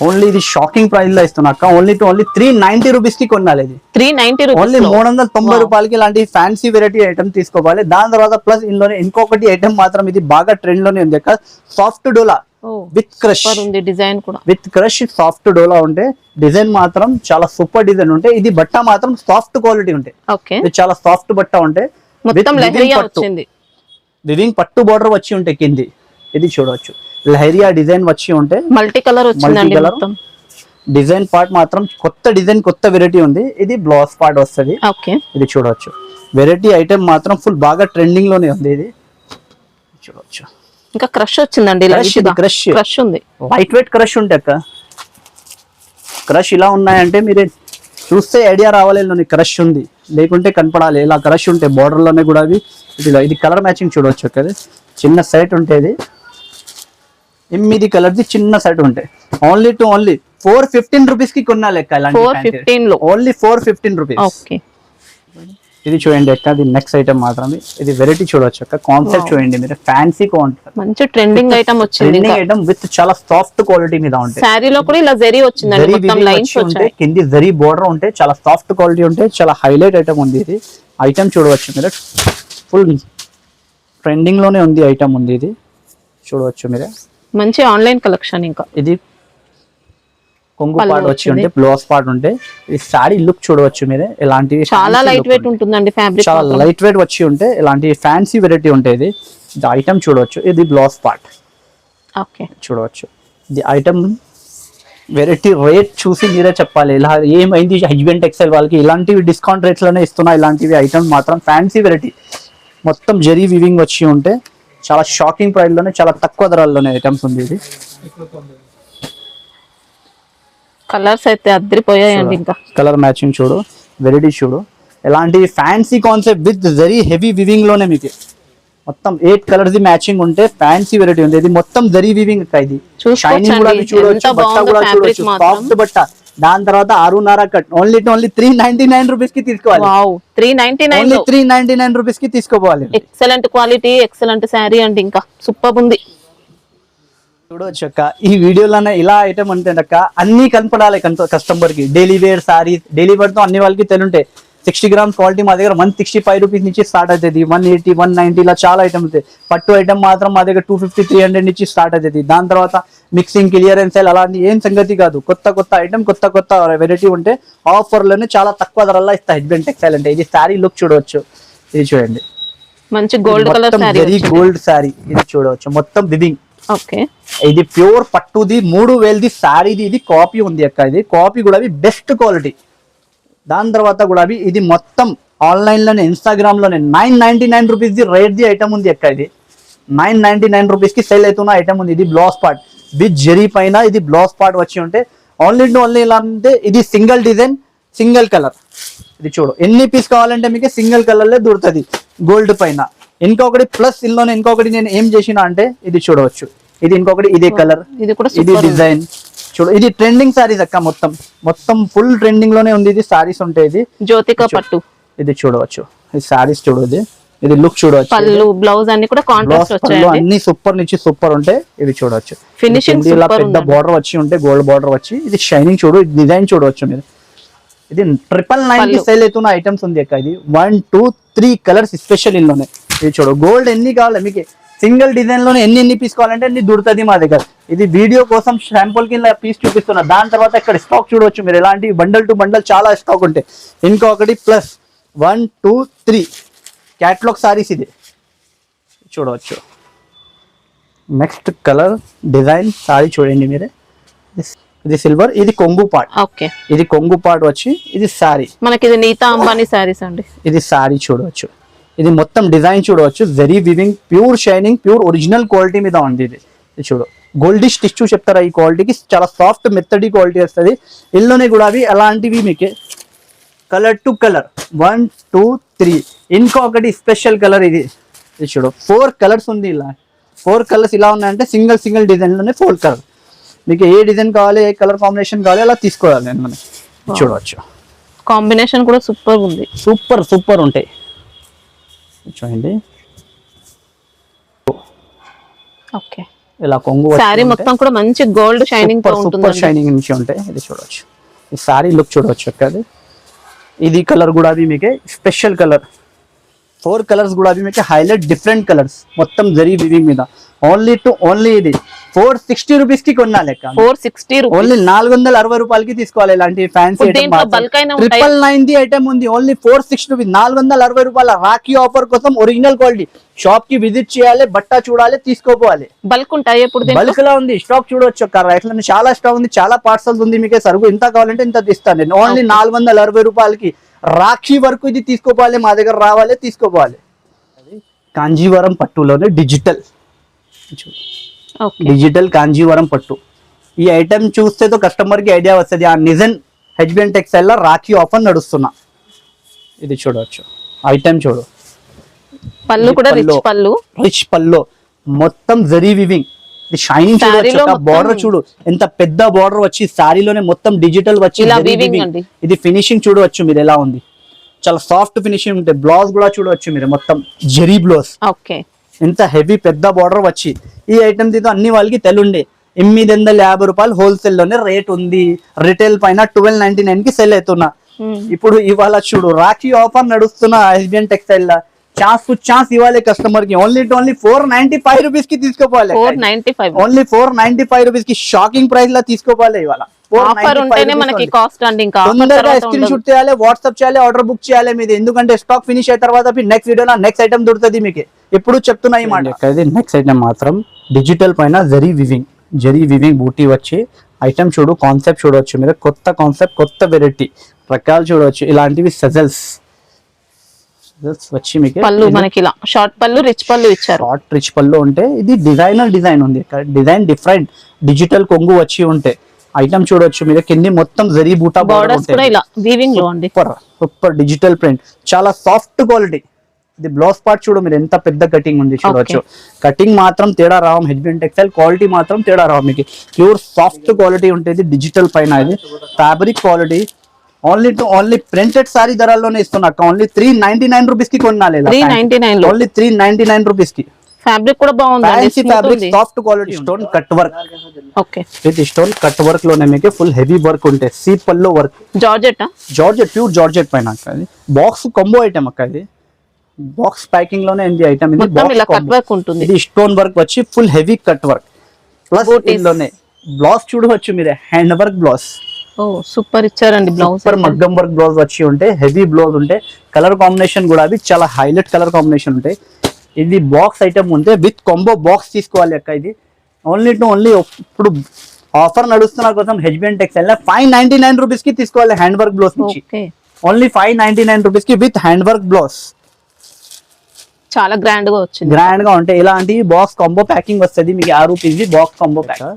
ఓన్లీ ఇది షాకింగ్ ప్రైస్ లో ఇస్తున్నా అక్క. ఓన్లీ 390 రూపీస్ కి కొనాలి. ఇది 390 రూపీస్, ఓన్లీ 390 రూపాయలకి ఇలాంటి ఫ్యాన్సీ వెరైటీ ఐటమ్ తీసుకోవాలి. దాని తర్వాత ప్లస్ ఇందులోనే ఇంకొకటి ఐటమ్ మాత్రం ఇది బాగా ట్రెండ్ లోనే ఉంది అక్క. సాఫ్ట్ డోలా విత్ క్రష్ ఉంది. డిజైన్ కూడా విత్ క్రష్ సాఫ్ట్ డోలా ఉంటే డిజైన్ మాత్రం చాలా సూపర్ డిజైన్ ఉంటే. ఇది బట్ట మాత్రం సాఫ్ట్ క్వాలిటీ ఉంటాయి. ఇది చాలా సాఫ్ట్ బట్ట ఉంటే మొత్తం లెహరియా వచ్చింది. వివింగ్ పట్టు బార్డర్ వచ్చి ఉంటే కింది. ఇది చూడవచ్చు, లహరియా డిజైన్ వచ్చి ఉంటే మల్టీ కలర్ వచ్చిందండి. మొత్తం డిజైన్ పార్ట్ మాత్రం కొత్త డిజైన్, కొత్త వెరైటీ ఉంది. ఇది బ్లౌజ్ పార్ట్ వస్తుంది. ఇది చూడవచ్చు, వెరైటీ ఐటమ్ మాత్రం ఫుల్ బాగా ట్రెండింగ్ లోనే ఉంది. ఇది చూడవచ్చు, ఇంకా క్రష్ వచ్చిందండి. క్రష్ ఉంది, లైట్ వెయిట్ క్రష్ ఉంటే అక్క. క్రష్ ఇలా ఉన్నాయంటే మీరు చూస్తే ఐడియా రావాలి ఇందులో క్రష్ ఉంది, లేకుంటే కనపడాలి. ఇలా క్రష్ ఉంటే border లోనే కూడా అవి ఇది కలర్ మ్యాచింగ్ చూడవచ్చు కదా. చిన్న సెట్ ఉంటుంది, 8 కలర్ది చిన్న సెట్ ఉంటాయి. ఓన్లీ 415 రూపీస్ కి కొన్నా లెక్క. 415 లో ఓన్లీ 415 రూపీస్. ఓకే, ఇది చూడండి అక్క, ఇది నెక్స్ట్ ఐటమ్ మాత్రమే. ఇది వెరైటీ చూడవచ్చు అక్క, కాన్సెప్ట్ చూడండి మీరు, ఫ్యాన్సీ కాన్సెప్ట్, మంచి ట్రెండింగ్ ఐటమ్ వచ్చింది. ట్రెండింగ్ ఐటమ్ విత్ చాలా సాఫ్ట్ క్వాలిటీ మీద ఉంటాయి. సారీలో కూడా ఇలా జరీ వచ్చిందండి, మొత్తం లైన్స్ వచ్చాయి, కింది జరీ బోర్డర్ ఉంటాయి, చాలా సాఫ్ట్ క్వాలిటీ ఉంటాయి, చాలా హైలైట్ ఐటమ్ ఉంది. ఇది ఐటమ్ చూడవచ్చు మీరు, ఫుల్ ట్రెండింగ్ లోనే ఉంది ఐటమ్ ఉంది. ఇది చూడవచ్చు మీరు, మంచి ఆన్లైన్ కలెక్షన్. ఇంకా ఇది కొంగు పార్ట్ వచ్చి ఉంటే, బ్లౌజ్ పార్ట్ ఉంటే, ఈ సారీ లుక్ చూడవచ్చు మీరు. ఇలాంటివి చాలా లైట్ వెయిట్ ఉంటుందండి, ఫ్యాబ్రిక్ చాలా లైట్ వెయిట్ వచ్చి ఉంటే, ఇలాంటి ఫ్యాన్సీ వెరైటీ ఉంటుంది. ఇది ఐటమ్ చూడవచ్చు, ఇది బ్లౌజ్ పార్ట్. ఓకే, చూడవచ్చు ఇది ఐటమ్ వెరైటీ. రేట్ చూసి మీరే చెప్పాలి, ఇలా ఏమైంది హస్బెండ్ టెక్స్టైల్ వాళ్ళకి ఇలాంటివి డిస్కౌంట్ రేట్స్ లోనే ఇస్తున్నా. ఇలాంటివి ఐటమ్ మాత్రం ఫ్యాన్సీ వెరైటీ, మొత్తం జరీ వివింగ్ వచ్చి ఉంటే, చాలా షాకింగ్ ప్రైస్ లోనే, చాలా తక్కువ ధరల్లోనే ఐటమ్స్ ఉంది. ఇది కలర్స్ అయితే అద్దరిపోయాయండి. ఇంకా కలర్ మ్యాచింగ్ చూడు, వెరైటీ చూడు, ఎలాంటి fancy concept with zari heavy weaving లోనే మీకు మొత్తం 8 కలర్స్ ది మ్యాచింగ్ ఉంటే, ఫ్యాన్సీ వెరైటీ ఉంది. ఇది మొత్తం జరీ వివింగ్ అక్క. ఇది షైనింగ్ కూడా చూడవచ్చు, బట్ట కూడా చూడవచ్చు, సాఫ్ట్ బట్ట. దాని తర్వాత 6.5 కట్, ఓన్లీ 399 రూపీస్ కి తీసుకోవాలి. 399 రూపీస్ కి తీసుకోవాలి. ఎక్సలెంట్ క్వాలిటీ, ఎక్సలెంట్ శారీ అండి, ఇంకా సూపర్ ఉంది. చూడవచ్చు అక్క, ఈ వీడియోలోనే ఇలా ఐటమ్ అంటే అక్క అన్ని కనపడాలి కస్టమర్ కి. Daily wear saris, daily wear తో అన్ని వాళ్ళకి తెలుంటాయి. 60 గ్రామ్స్ క్వాలిటీ మా దగ్గర 165 రూపీస్ నుంచి స్టార్ట్ అవుతుంది, 180, 190 ఇలా చాలా ఐటమ్ ఉంటాయి. పట్టు ఐటమ్ మాత్రం మా దగ్గర 250, 300 నుంచి స్టార్ట్ అవుతుంది. దాని తర్వాత మిక్సింగ్, క్లియరెన్స్ సేల్ అలాంటి ఏం సంగతి కాదు. కొత్త ఐటమ్, కొత్త వెరైటీ ఉంటే ఆఫర్ లోనే చాలా తక్కువ ధరల్లో ఇస్తాయి హస్బెండ్ టెక్స్టైల్ అంటే. ఇది సారీ లుక్ చూడవచ్చు, ఇది చూడండి, మంచి gold colour sorry, very gold sorry. ఇది చూడవచ్చు, మొత్తం బిబింగ్. ఓకే, ఇది ప్యూర్ పట్టుది 3000ది సారీది. ఇది కాపీ ఉంది అక్క, ఇది కాపీ కూడా బెస్ట్ క్వాలిటీ. దాని తర్వాత కూడా ఇది మొత్తం ఆన్లైన్ లోనే, ఇన్స్టాగ్రామ్ లోనే 999 rupees the rate the item ఉంది అక్క. ఇది 999 రూపీస్ కి సేల్ అవుతున్న ఐటమ్ ఉంది. ఇది బ్లౌజ్ పార్ట్ విత్ జెరీ పైన, ఇది బ్లౌజ్ పార్ట్ వచ్చి ఉంటే, ఓన్లీ ఇలా అంటే ఇది సింగిల్ డిజైన్, సింగిల్ కలర్. ఇది చూడు, ఎన్ని పీస్ కావాలంటే మీకు సింగిల్ కలర్ లే దొరుకుతుంది గోల్డ్ పైన. ఇంకొకటి ప్లస్ ఇందులోనే ఇంకొకటి నేను ఏం చేసిన అంటే, ఇది చూడవచ్చు, ఇది ఇంకొకటి, ఇదే కలర్, ఇది డిజైన్ చూడు. ఇది ట్రెండింగ్ సారీస్ అక్క, మొత్తం ఫుల్ ట్రెండింగ్ లోనే ఉంది. ఇది సారీస్ ఉంటాయి, ఇది జ్యోతిక పట్టు. ఇది చూడవచ్చు, ఈ సారీస్ చూడు, ఇది లుక్ చూడవచ్చు, పళ్ళు బ్లౌజ్ అన్ని కూడా కాంట్రాస్ట్ వచ్చాయి, అన్ని సూపర్ నుంచి సూపర్ ఉంటాయి. ఇది చూడవచ్చు, ఫినిషింగ్ ఇలా పెద్ద బార్డర్ వచ్చి ఉంటే, గోల్డ్ బార్డర్ వచ్చి, ఇది షైనింగ్ చూడు, డిజైన్ చూడవచ్చు మీరు. ఇది 999 కి సేల్ అవుతున్న ఐటమ్స్ ఉంది అక్క. ఇది 1, 2, 3 కలర్స్ స్పెషల్ ఇందులోనే. ఇది చూడు, గోల్డ్ ఎన్ని కావాలి మీకు, సింగిల్ డిజైన్ లోనే ఎన్ని పీస్ కావాలంటే అన్ని దొరుకుతుంది మా దగ్గర. ఇది వీడియో కోసం శాంపుల్ కింద పీస్ చూపిస్తున్నా. దాని తర్వాత ఇక్కడ స్టాక్ చూడవచ్చు మీరు, ఎలాంటి బండల్ టు బండల్ చాలా స్టాక్ ఉంటాయి. ఇంకొకటి ప్లస్ 1, 2, 3 క్యాటలాగ్ సారీస్ ఇది చూడవచ్చు. నెక్స్ట్ కలర్ డిజైన్ సారీ చూడండి మీరు, ఇది సిల్వర్, ఇది కొంగు పార్ట్. ఓకే, ఇది కొంగు పార్ట్ వచ్చి, ఇది సారీ మనకి, ఇది నీతా అంబానీ సారీస్ అండి. ఇది సారీ చూడవచ్చు, ఇది మొత్తం డిజైన్ చూడవచ్చు, zari weaving, pure shining, pure original quality మీద ఉంది. ఇది చూడు, గోల్డిష్ టిష్యూ చెప్తారా ఈ క్వాలిటీకి, చాలా సాఫ్ట్ మెత్తడి క్వాలిటీ వస్తుంది. ఇందులోనే కూడా అవి అలాంటివి మీకు కలర్ టు కలర్ 1, 2, 3. ఇంకొకటి స్పెషల్ కలర్ ఇది చూడు, 4 కలర్స్ ఉంది. ఇలా 4 కలర్స్ ఇలా ఉన్నాయంటే సింగిల్ డిజైన్ లోనే 4 కలర్. మీకు ఏ డిజైన్ కావాలి, ఏ కలర్ కాంబినేషన్ కావాలి అలా తీసుకోవాలి. చూడవచ్చు, కాంబినేషన్ కూడా సూపర్ ఉంది, సూపర్ ఉంటాయి. చూడండి, ఓకే, ఇలా కొంగు సారీ మొత్తం కూడా మంచి గోల్డ్ షైనింగ్ తో ఉంటుంది, సూపర్ షైనింగ్ నుంచి ఉంటాయి. ఇది చూడవచ్చు, ఈ సారీ లుక్ చూడవచ్చు అక్క. ఇది కలర్ కూడా అది మీకు స్పెషల్ కలర్. 4 కలర్స్ కూడా అది మీకు హైలైట్ డిఫరెంట్ కలర్స్, మొత్తం జరీ వివింగ్ మీద. ఓన్లీ ఇది 460 రూపీస్ కి కొనాలి. 460 ఓన్లీ 460 రూపాయలకి తీసుకోవాలి. ఇలాంటి ఫ్యాన్సీ ఐటమ్ 999 ఐటమ్ ఉంది. ఓన్లీ 460 రూపీస్, 460 రూపాయల రాఖీ ఆఫర్ కోసం ఒరిజినల్ క్వాలిటీ. షాప్ కి విజిట్ చేయాలి, బట్ట చూడాలి, తీసుకోపోవాలి. బల్క్ ఉంటాయి, బల్క్ లా ఉంది. స్టాక్ చూడవచ్చు అక్క, చాలా స్టాక్ ఉంది, చాలా పార్సల్స్ ఉంది. మీకు సరుకు ఎంత కావాలంటే ఇంత తీస్తాను నేను. ఓన్లీ 460 రూపాయలకి రాఖీ వరకు ఇది తీసుకోపోవాలి, మా దగ్గర రావాలి, తీసుకోపోవాలి. కాంజీవరం పట్టులోనే డిజిటల్ కాంజీవరం పట్టు. ఈ ఐటమ్ చూస్తే తో కస్టమర్ కి ఐడియా వస్తుంది, ఆ నిజం హెచ్బిఎన్ టెక్స్టైల్ లో రాఖీ ఆఫర్ నడుస్తున్నా. ఇది చూడవచ్చు ఐటమ్ చూడు, పళ్ళు కూడా రిచ్ పళ్ళు, రిచ్ పళ్ళు మొత్తం జరీ వివింగ్. ఇది షైనింగ్ చూడొచ్చు, బార్డర్ చూడు ఎంత పెద్ద బార్డర్ వచ్చి శారీలోనే మొత్తం డిజిటల్ వచ్చి ఇది ఫినిషింగ్ చూడవచ్చు మీరు ఎలా ఉంది, చాలా సాఫ్ట్ ఫినిషింగ్ ఉంటుంది. బ్లౌజ్ కూడా చూడవచ్చు మీరు మొత్తం జరీ బ్లౌజ్, ఎంత హెవీ పెద్ద బార్డర్ వచ్చి. ఈ ఐటమ్ దీంతో అన్ని వాళ్ళకి తెలుండే 850 రూపాయలు హోల్సేల్ లోనే రేట్ ఉంది, రిటైల్ పైన 1299 కి సెల్ అవుతున్నా. ఇప్పుడు ఇవాళ చూడు రాఖీ ఆఫర్ నడుస్తున్నా హెచ్బిఎన్ టెక్స్టైల్ లా, ఛాన్స్ టు ఛాన్స్ ఇవ్వాలి కస్టమర్ కి. ఓన్లీ 495 రూపీస్ కి తీసుకోవాలి, ఓన్లీ 495 రూపీస్ కి షాకింగ్ ప్రైస్ లా తీసుకోవాలి ఇవాళ. తొందరగా స్క్రీన్ షూట్ చేయాలి, వాట్సాప్ చేయాలి, ఆర్డర్ బుక్ చేయాలి మీది, ఎందుకంటే స్టాక్ ఫినిష్ అయిన తర్వాత నెక్స్ట్ వీడియోలో నెక్స్ట్ ఐటమ్ దొరుకుతుంది మీకు. ఎప్పుడు చెప్తున్నా ఈ మాట. నెక్స్ట్ ఐటమ్ మాత్రం డిజిటల్ పైన జరీ వివింగ్ బూటీ వచ్చి ఐటమ్ చూడు, కాన్సెప్ట్ చూడవచ్చు మీరు, కొత్త కాన్సెప్ట్, కొత్త వెరైటీ రకాలు చూడవచ్చు. ఇలాంటివి సజల్స్ వచ్చి మీకు పళ్ళు మనకి ఇలా షార్ట్ పళ్ళు, రిచ్ పళ్ళు ఇచ్చారు. షార్ట్ రిచ్ పళ్ళు ఉంటే ఇది డిజైనర్ డిజైన్ ఉంది, డిజైన్ డిఫరెంట్ డిజిటల్ కొంగు వచ్చి ఉంటే ఐటమ్ చూడొచ్చు మీరు. కింద మొత్తం జరీ బూటా సూపర్ డిజిటల్ ప్రింట్, చాలా సాఫ్ట్ క్వాలిటీ. ఇది బ్లౌజ్ పార్ట్ చూడు మీరు ఎంత పెద్ద కటింగ్ ఉంది చూడవచ్చు. కటింగ్ మాత్రం తేడా రావం, హెచ్బిఎన్ టెక్స్టైల్ క్వాలిటీ మాత్రం తేడా రావు మీకు. ప్యూర్ సాఫ్ట్ క్వాలిటీ ఉంటుంది డిజిటల్ పైన. ఇది fabric quality only printed sari ధరల్లోనే ఇస్తున్నా. ఓన్లీ 399 రూపీస్ కి కొనాలి, ఓన్లీ 399 రూపీస్ కి. ఫ్యాబ్రిక్ కూడా బాగుంది, fabric soft quality, stone cut work. Okay, ఇది స్టోన్ కట్ వర్క్ లోనే మీకు ఫుల్ హెవీ వర్క్ ఉంటాయి. సీ పల్లో వర్క్, జార్జెట్ ప్యూర్ జార్జెట్ పైన. బాక్స్ కాంబో ఐటమ్ అక్క, ఇది బాక్స్ ప్యాకింగ్ లోనే ఉంది ఐటమ్. ఇది ఇది స్టోన్ వర్క్ వచ్చి full heavy cut work plus ఇందులోనే బ్లౌజ్ చూడవచ్చు మీరు, హ్యాండ్ వర్క్ బ్లౌజ్. సూపర్ ఇచ్చారండి బ్లౌజ్, సూపర్ మగ్గం వర్క్ బ్లౌజ్ వచ్చి ఉంటే, హెవీ బ్లౌజ్ ఉంటే, కలర్ కాంబినేషన్ కూడా అవి చాలా హైలైట్ కలర్ కాంబినేషన్ ఉంటాయి. ఇది బాక్స్ ఐటమ్ ఉంటే విత్ కాంబో బాక్స్ తీసుకోవాలి అక్క. ఇది ఓన్లీ ఇప్పుడు ఆఫర్ నడుస్తున్న కోసం హెచ్బిఎన్ టెక్స్టైల్ 599 రూపీస్ కి తీసుకోవాలి హ్యాండ్ వర్క్ బ్లౌజ్ నుంచి. ఓన్లీ 599 రూపీస్ కి విత్ హ్యాండ్ వర్క్ బ్లౌజ్. చాలా గ్రాండ్ గా వచ్చింది, గ్రాండ్ గా ఉంటాయి. ఇలాంటి బాక్స్ కాంబో ప్యాకింగ్ వస్తుంది మీకు 6 rupees box combo pack.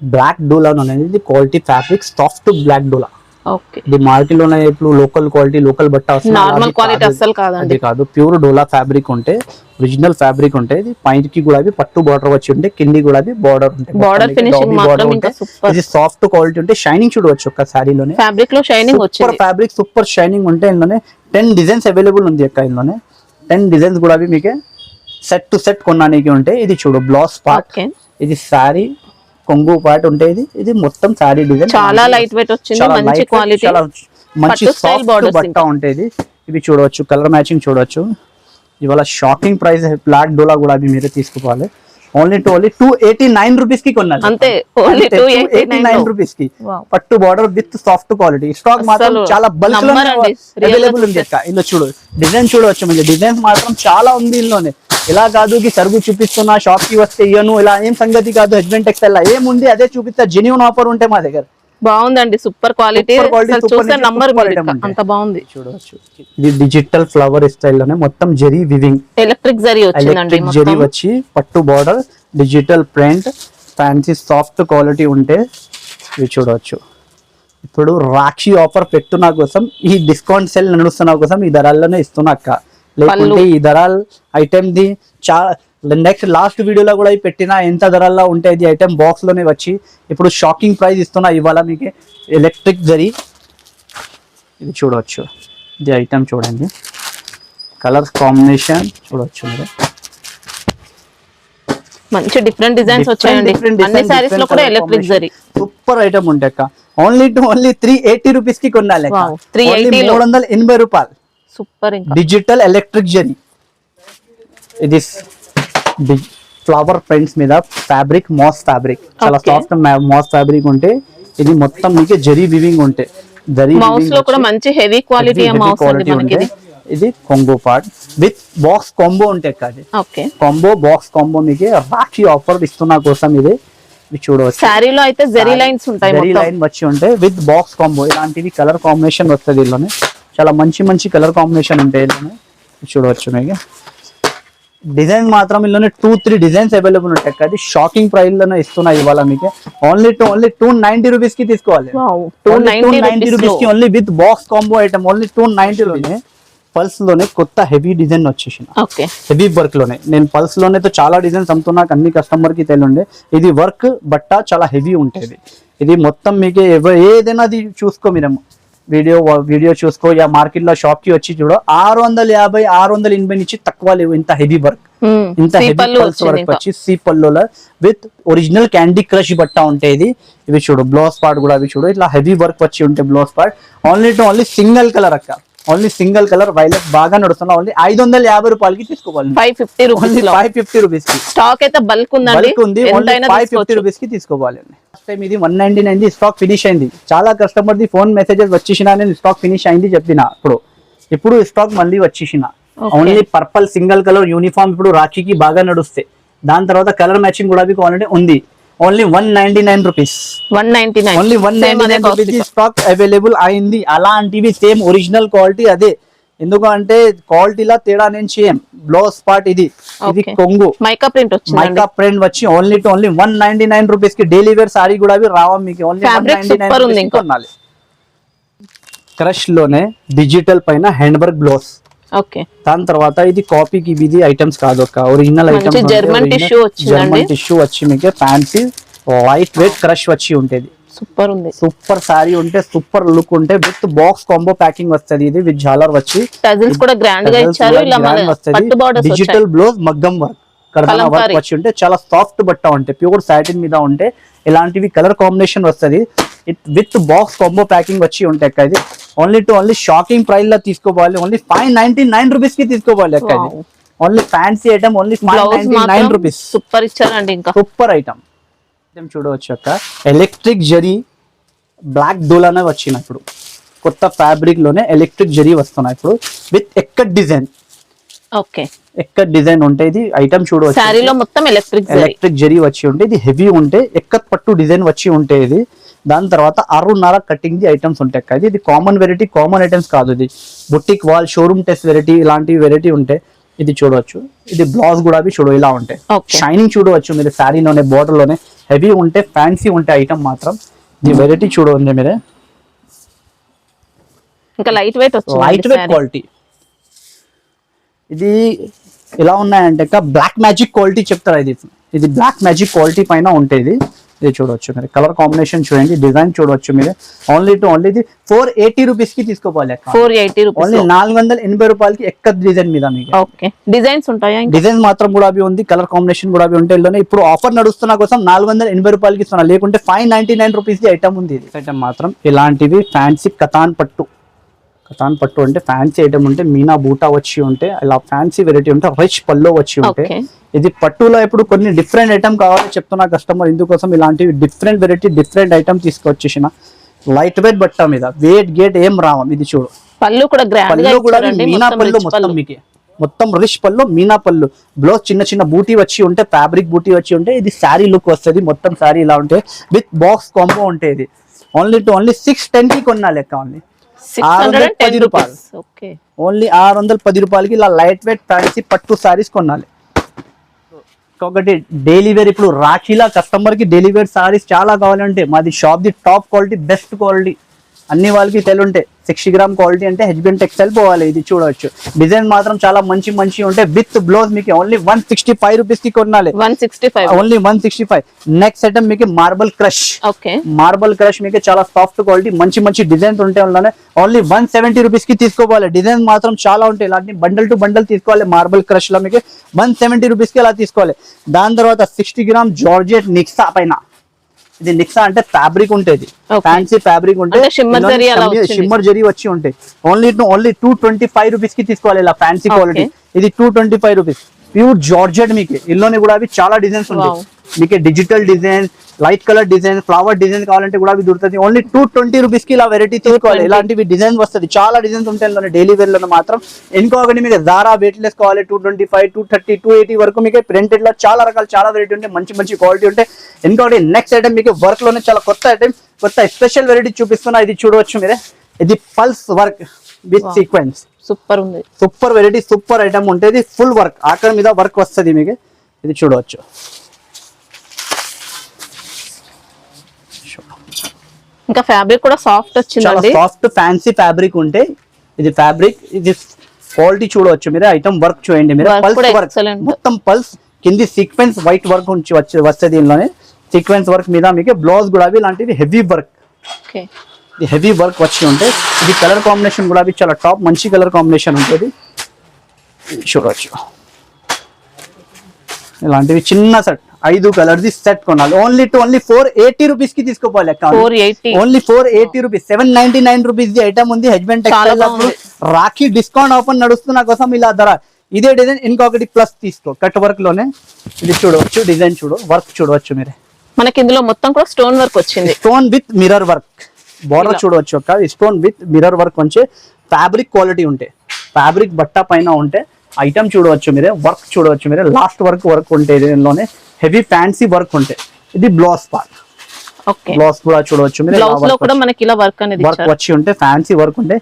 Black డోలా అనేది క్వాలిటీ ఫ్యాబ్రిక్, సాఫ్ట్ బ్లాక్ డోలా. ఇది మార్కెట్ లోనే ఇప్పుడు లోకల్ క్వాలిటీ, లోకల్ బట్ట నార్మల్ క్వాలిటీ అస్సలు కాదండి, కాదు ప్యూర్ డోలా ఫ్యాబ్రిక్ ఉంటే, ఒరిజినల్ ఫ్యాబ్రిక్ ఉంటే. ఇది పైకి కూడా పట్టు బార్డర్ వచ్చి ఉంటే, కింది కూడా బార్డర్ ఉంటాయి, బార్డర్ ఫినిషింగ్ మాత్రం ఇంకా సూపర్. ఇది సాఫ్ట్ క్వాలిటీ ఉంటే, షైనింగ్ చూడవచ్చు ఒక సారీలోనే. ఫ్యాబ్రిక్ లో షైనింగ్ వచ్చింది, సూపర్ ఫ్యాబ్రిక్, సూపర్ షైనింగ్ ఉంటే. ఇందులోనే 10 డిజైన్స్ అవైలబుల్ ఉంది అక్క. ఇందులోనే 10 డిజైన్స్ కూడా మీకు సెట్ టు సెట్ కొనడానికి ఉంటాయి. ఇది చూడు బ్లౌజ్ పార్ట్, ఇది సారీ కొంగు పార్ట్ ఉంటాయి. ఇది మొత్తం సారీ డిజైన్ చాలా లైట్ వెయిట్ వచ్చింది, మంచి క్వాలిటీ, మంచి సాఫ్ట్ బట్ట ఉంటాయి. ఇవి చూడవచ్చు, కలర్ మ్యాచింగ్ చూడవచ్చు. ఇవాళ షాకింగ్ ప్రైస్ బ్లాక్ డోలా కూడా మీరు తీసుకోవాలి. ఓన్లీ 289 రూపీస్ కి కొనాలి, అంతే. ఓన్లీ 289 రూపీస్ కి పట్టు border with soft quality. Stock మాత్రం చాలా బల్క్ లో అవైలబుల్ ఉంది అక్క. ఇందులో చూడు డిజైన్ చూడవచ్చు, మీకు డిజైన్స్ మాత్రం చాలా ఉంది ఇందులోనే. ఇలా కాదు కి సరుకు చూపిస్తున్నా, షాప్ కి వస్తే ఇయ్యను, ఇలా ఏం సంగతి కాదు. హెచ్బిఎన్ టెక్స్టైల్ ఏముంది అదే చూపిస్తా. జెన్యూన్ ఆఫర్ ఉంటే మా దగ్గర. బాగుందండి, సూపర్ క్వాలిటీ, అంత బాగుంది చూడవచ్చు. ఇది డిజిటల్ ఫ్లవర్ స్టైల్ లోనే మొత్తం జరీ వివింగ్, ఎలక్ట్రిక్ జరీ వచ్చిందండి, జరీ వచ్చి పట్టు border, digital print, fancy soft quality ఉంటే ఇవి చూడవచ్చు. ఇప్పుడు రాఖీ ఆఫర్ పెట్టున్నా కోసం, ఈ డిస్కౌంట్ సెల్ నడుస్తున్నా కోసం ఈ ధరల్లోనే ఇస్తున్నా అక్క. లేకుంటే ఈ ధరల్ ఐటమ్ ది చాలా నెక్స్ట్ లాస్ట్ వీడియోలో కూడా పెట్టిన ఎంత ధరల్లో ఉంటాయి. ఇది ఐటమ్ బాక్స్ లోనే వచ్చి ఇప్పుడు షాకింగ్ ప్రైస్ ఇస్తున్నా ఇవాళ మీకు. ఎలక్ట్రిక్ జరీ ఇది చూడవచ్చు, ఇది ఐటమ్ చూడండి, కలర్స్ కాంబినేషన్ చూడవచ్చు మీరు. మంచి డిఫరెంట్ డిజైన్స్ వచ్చాయండి, అన్ని సారీస్ లో కూడా ఎలక్ట్రిక్ జరీ. సూపర్ ఐటమ్ ఉంటాయి అక్క. ఓన్లీ 380 రూపీస్ కి కొనాలి, 380 రూపాయలు. Super, digital electric zari. ఇది ఫ్లవర్ ప్రింట్స్ మీద ఫ్యాబ్రిక్, మాస్ ఫ్యాబ్రిక్, చాలా సాఫ్ట్ మాస్ ఫ్యాబ్రిక్ ఉంటే. ఇది మొత్తం మీకు జరీ వివింగ్ ఉంటే, జరీ మౌస్ లో కూడా మంచి హెవీ క్వాలిటీ ఉంటే. ఇది combo part with box combo ఉంటాయి కదా, కాంబో బాక్స్ కాంబో మీకు రాఖీ ఆఫర్ ఇస్తున్నా కోసం. ఇది చూడవచ్చు, సారీలో అయితే జరీ లైన్స్ ఉంటాయి, జరీ లైన్ వచ్చి ఉంటే విత్ బాక్స్ కాంబో. ఇలాంటివి కలర్ కాంబినేషన్ వస్తుంది ఇందులోనే, చాలా మంచి మంచి కలర్ కాంబినేషన్ ఉంటాయి ఇందులోనే చూడవచ్చు మీకు. డిజైన్ మాత్రం ఇందులోనే 2-3 డిజైన్స్ అవైలబుల్ ఉంటాయి. అది షాకింగ్ ప్రైస్ లోనే ఇస్తున్నా ఇవాళ మీకు. ఓన్లీ 290 రూపీస్ కి తీసుకోవాలి. 290 రూపీస్ కి only with box combo item. Only 290 లోనే పల్స్ లోనే కొత్త హెవీ డిజైన్ వచ్చేసిన హెవీ వర్క్ లోనే. నేను పల్స్ లోనే చాలా డిజైన్స్ అమ్ముతున్నా, అన్ని కస్టమర్ కి తెలియండి. ఇది వర్క్ బట్ట చాలా హెవీ ఉంటుంది. ఇది మొత్తం మీకు ఏదైనా అది చూసుకో, మీరు వీడియో చూసుకో, యా మార్కెట్ లో షాప్ కి వచ్చి చూడ 650 680 నుంచి తక్కువ లేవు. ఇంత హెవీ వర్క్, ఇంత హెవీ పల్స్ వర్క్ వచ్చి సి పల్లోలో విత్ ఒరిజినల్ క్యాండీ క్రష్ బట్ట ఉంటాయి. ఇవి చూడు బ్లౌజ్ పార్ట్ కూడా, అవి చూడు ఇట్లా హెవీ వర్క్ వచ్చి ఉంటాయి blouse part. Only single colour అక్క, ఓన్లీ సింగిల్ కలర్ వైలెట్ బాగా నడుస్తున్నా. ఓన్లీ 550 రూపాయలకి తీసుకోవాలి. 550 రూపీస్ కి స్టాక్ అయితే బల్క్ ఉంది. ఓన్లీ 550 రూపీస్ కి తీసుకోవాలి. ఫస్ట్ టైం ఇది 199 స్టాక్ ఫినిష్ అయింది. చాలా కస్టమర్ ది ఫోన్ మెసేజెస్ వచ్చేసిన, నేను స్టాక్ ఫినిష్ అయింది చెప్పిన. ఇప్పుడు స్టాక్ మళ్ళీ వచ్చేసిన. Only purple single colour uniform ఇప్పుడు రాఖీకి బాగా నడుస్తాయి. దాని తర్వాత కలర్ మ్యాచింగ్ కూడా ఆల్రెడీ ఉంది. Only 199 rupees. Only 199 rupees stock available అయింది. అలాంటివి సేమ్ ఒరిజినల్ క్వాలిటీ అదే. ఎందుకంటే క్వాలిటీలో తేడా నేను చేయం. బ్లౌజ్ పార్ట్ ఇది కొంగు మైకా ప్రింట్ వచ్చి ఓన్లీ 199 రూపీస్ కి డైలీ వేర్ సారీ కూడా రావా మీకు. ఓన్లీ 199 కొనాలి. క్రష్ లోనే డిజిటల్ పైన హ్యాండ్ వర్క్ బ్లౌజ్. దాని తర్వాత ఇది కాపీకి ఇది ఐటమ్స్ కాదు, ఒక ఒరిజినల్ ఐటమ్. జర్మన్ టిష్యూ వచ్చి మీకు ఫ్యాన్సీ లైట్ వెయిట్ క్రష్ వచ్చి ఉంటుంది. సూపర్ ఉంది. సూపర్ సారీ ఉంటే సూపర్ లుక్ ఉంటే విత్ బాక్స్ కాంబో ప్యాకింగ్ వస్తుంది. ఇది విత్ జాలర్ వచ్చి కూడా గ్రాండ్ గా ఇచ్చారు. డిజిటల్ బ్లౌజ్ మగ్గం వర్క్ కర్దానా వర్క్ వచ్చి ఉంటే చాలా సాఫ్ట్ బట్ట ఉంటే ప్యూర్ సాటిన్ మీద ఉంటే ఇలాంటివి కలర్ కాంబినేషన్ వస్తుంది. విత్ బాక్స్ కాంబో ప్యాకింగ్ వచ్చి ఉంటాయి అక్క. ఇది ఓన్లీ షాకింగ్ ప్రైస్ లో తీసుకోవాలి. ఓన్లీ 599 రూపీస్ కి తీసుకోవాలి అక్క. ఇది only fancy item. Only 599 rupees. Super ఇచ్చారండి. ఇంకా సూపర్ ఐటమ్ చూడవచ్చు అక్క. ఎలక్ట్రిక్ జరీ బ్లాక్ డోలానే వచ్చినప్పుడు కొత్త ఫ్యాబ్రిక్ లోనే ఎలక్ట్రిక్ జరీ వస్తున్నాయి ఇప్పుడు విత్ ఎక్కడ్ డిజైన్. ఎక్కడ్ డిజైన్ ఉంటే ఇది ఐటమ్ చూడవచ్చు. సారీలో మొత్తం ఎలక్ట్రిక్ జరీ వచ్చి ఉంటే ఇది హెవీ ఉంటే ఎక్కత్ పట్టు డిజైన్ వచ్చి ఉంటే ఇది. దాని తర్వాత 6.5 కటింగ్ ది ఐటమ్స్ ఉంటాయి కదా. ఇది కామన్ వెరైటీ, కామన్ ఐటమ్స్ కాదు. ఇది boutique wall showroom test variety, ఇలాంటి వెరైటీ ఉంటే ఇది చూడవచ్చు. ఇది బ్లౌజ్ కూడా చూడు ఇలా ఉంటాయి. షైనింగ్ చూడవచ్చు మీరు. శారీలోనే బోర్డర్ లోనే హెవీ ఉంటే ఫ్యాన్సీ ఉంటే ఐటమ్ మాత్రం. ఈ వెరైటీ చూడండి మీరే. ఇంకా లైట్ వెయిట్ క్వాలిటీ. ఇది ఎలా ఉన్నాయంటే బ్లాక్ మ్యాజిక్ క్వాలిటీ చెప్తారా. ఇది బ్లాక్ మ్యాజిక్ క్వాలిటీ పైన ఉంటుంది. ఇది చూడవచ్చు మీరు. కలర్ కాంబినేషన్ చూడండి, డిజైన్ చూడవచ్చు మీరు. ఓన్లీ ఇది 480 రూపీస్ కి తీసుకోవాలి. 480 రూపీస్. ఓన్లీ 480 రూపాయలకి ఎక్క డిజైన్ మీద మీకు డిజైన్స్ ఉంటాయా? డిజైన్ మాత్రం కూడా అవి ఉంది, కలర్ కాంబినేషన్ కూడా అవి ఉంటాయి. ఇప్పుడు ఆఫర్ నడుస్తున్న కోసం 480 రూపాయలకి ఇస్తున్నా, లేకుంటే 599 రూపీస్ ఐటమ్ ఉంది. ఇది ఐటమ్ మాత్రం ఇలాంటివి ఫ్యాన్సీ కతాన్ పట్టు అంటే ఫ్యాన్సీ ఐటమ్ ఉంటే మీనా బూటా వచ్చి ఉంటే ఇలా ఫ్యాన్సీ వెరైటీ ఉంటే రిచ్ పల్లో వచ్చి ఉంటే ఇది పట్టులో ఇప్పుడు కొన్ని డిఫరెంట్ ఐటమ్ కావాలి చెప్తున్నా కస్టమర్. ఇందుకోసం ఇలాంటివి డిఫరెంట్ వెరైటీ డిఫరెంట్ ఐటమ్ తీసుకొచ్చేసిన లైట్ వెయిట్ బట్ట మీద వెయిట్ గేట్ ఏం రావం. ఇది చూడు పళ్ళు కూడా మీనా పళ్ళు మొత్తం మీకు మొత్తం రిచ్ పళ్ళు మీనా పళ్ళు. బ్లౌజ్ చిన్న బూటీ వచ్చి ఉంటే ఫ్యాబ్రిక్ బూటీ వచ్చి ఉంటే ఇది శారీ లుక్ వస్తుంది. మొత్తం శారీ ఇలా ఉంటే విత్ బాక్స్ కాంబో ఉంటే ఇది ఓన్లీ 610 కి కొన్నా లెక్క. ఓన్లీ 610 రూపాయలు. ఓన్లీ 610 రూపాయలకి ఇలా లైట్ వెయిట్ ఫ్యాన్సీ పట్టు సారీస్ కొనాలి. ఒకటి డైలీ వేర్. ఇప్పుడు రాఖీలా కస్టమర్ కి డైలీ వేర్ సారీస్ చాలా కావాలంటే మాది shop the top quality, best quality అన్ని వాళ్ళకి తెలుంటే 60 గ్రామ్ క్వాలిటీ అంటే హెచ్బిఎన్ టెక్స్టైల్ పోవాలి. ఇది చూడవచ్చు. డిజైన్ మాత్రం చాలా మంచి ఉంటే విత్ బ్లౌజ్ మీకు ఓన్లీ 165 రూపీస్ కి కొనాలి. 165 ఓన్లీ 165. నెక్స్ట్ ఐటమ్ మీకు మార్బల్ క్రష్. మార్బల్ క్రష్ మీకు చాలా సాఫ్ట్ క్వాలిటీ మంచి డిజైన్స్ ఉంటాయి. ఓన్లీ 170 రూపీస్ కి తీసుకోవాలి. డిజైన్ మాత్రం చాలా ఉంటాయి. ఇలాంటి బండల్ టు బండల్ తీసుకోవాలి. మార్బల్ క్రష్ లో మీకు 170 రూపీస్ కి అలా తీసుకోవాలి. దాని తర్వాత 60 గ్రామ్ జార్జెట్ నిక్సా పైన. ఇది నిక్సా అంటే ఫ్యాబ్రిక్ ఉంటుంది, ఫ్యాన్సీ ఫ్యాబ్రిక్ ఉంటే షిమ్మర్ జరీ వచ్చి ఉంటాయి. ఓన్లీ 225 రూపీస్ కి తీసుకోవాలి. ఇలా ఫ్యాన్సీ క్వాలిటీ ఇది 225 రూపీస్. ప్యూర్ జార్జెట్ మీకు. ఇల్లోనే కూడా అవి చాలా డిజైన్స్ ఉంటాయి మీకు. Digital design, light colour design, flower design కావాలంటే కూడా అవి దొరుకుతుంది. ఓన్లీ 220 రూపీస్ కి ఇలా వెరైటీ తీసుకోవాలి. ఇలాంటివి డిజైన్ వస్తుంది. చాలా డిజైన్స్ ఉంటాయి డైలీ వేర్ లో మాత్రం. ఇంకొకటి మీకు జారా వెయిట్లెస్ కావాలి 225, 230, 280 వరకు మీకు ప్రింటెడ్ లో చాలా రకాల చాలా వెరైటీ ఉంటాయి. మంచి క్వాలిటీ ఉంటాయి. ఇంకొకటి నెక్స్ట్ ఐటమ్ మీకు వర్క్ లోనే చాలా కొత్త ఐటమ్, కొత్త స్పెషల్ వెరైటీ చూపిస్తున్నా. ఇది చూడవచ్చు మీరే. ఇది pulse work with sequence. Super ఉంది. సూపర్ వెరైటీ, సూపర్ ఐటమ్ ఉంటుంది. ఫుల్ వర్క్, ఆకర్ మీద వర్క్ వస్తుంది మీకు. ఇది చూడవచ్చు. ఇంకా ఫ్యాబ్రిక్ కూడా సాఫ్ట్ చాలా వచ్చిందండి. సాఫ్ట్ ఫ్యాన్సీ ఫ్యాబ్రిక్ ఉంటే ఇది ఫ్యాబ్రిక్. ఇది క్వాలిటీ చూడవచ్చు మీరు. ఐటమ్ వర్క్ చూడండి మీరు. Work పల్స్ కూడా వర్క్ excellent. మొత్తం పల్స్ కింది సీక్వెన్స్ వైట్ వర్క్ వస్తుంది దీనిలోనే. సీక్వెన్స్ వర్క్ మీద మీకు బ్లౌజ్ కూడా ఇలాంటిది హెవీ వర్క్. ఓకే, ఇది హెవీ వర్క్ వచ్చి ఉంటే ఇది కలర్ కాంబినేషన్ కూడా చాలా టాప్ మంచి కలర్ కాంబినేషన్ ఉంటుంది. చూడవచ్చు. ఇలాంటివి చిన్న సెట్ 5 కలర్ది సెట్ కొనాలి. ఓన్లీ 480 రూపీస్ కి తీసుకోవాలి. 480 only 480 rupees. 799 rupees the item ఉంది. Husband textile Rakhi discount offer నడుస్తున్న కోసం ఇలా ధర. ఇదే డిజైన్ ఇంకొకటి ప్లస్ తీసుకో కట్ వర్క్ లోనే. ఇది చూడవచ్చు, డిజైన్ చూడు, వర్క్ చూడవచ్చు మీరే. మనకి ఇందులో మొత్తం కూడా స్టోన్ వర్క్ వచ్చింది. Stone with mirror work border చూడవచ్చు. స్టోన్ విత్ మిర్రర్ వర్క్ ఉంటే ఫ్యాబ్రిక్ క్వాలిటీ ఉంటే, ఫ్యాబ్రిక్ బట్ట పైన ఉంటే ఐటమ్ చూడవచ్చు మీరే. వర్క్ చూడవచ్చు మీరే. లాస్ట్ వర్క్ ఉంటే దీనిలోనే హెవీ ఫ్యాన్సీ వర్క్ ఉంటే. ఇది బ్లౌజ్ పార్ట్. ఓకే, బ్లౌజ్ కూడా చూడవచ్చు మీరే. బ్లౌజ్ లో కూడా మనకి ఇలా వర్క్ అనేది వర్క్ వచ్చి ఉంటే ఫ్యాన్సీ వర్క్ ఉంటే.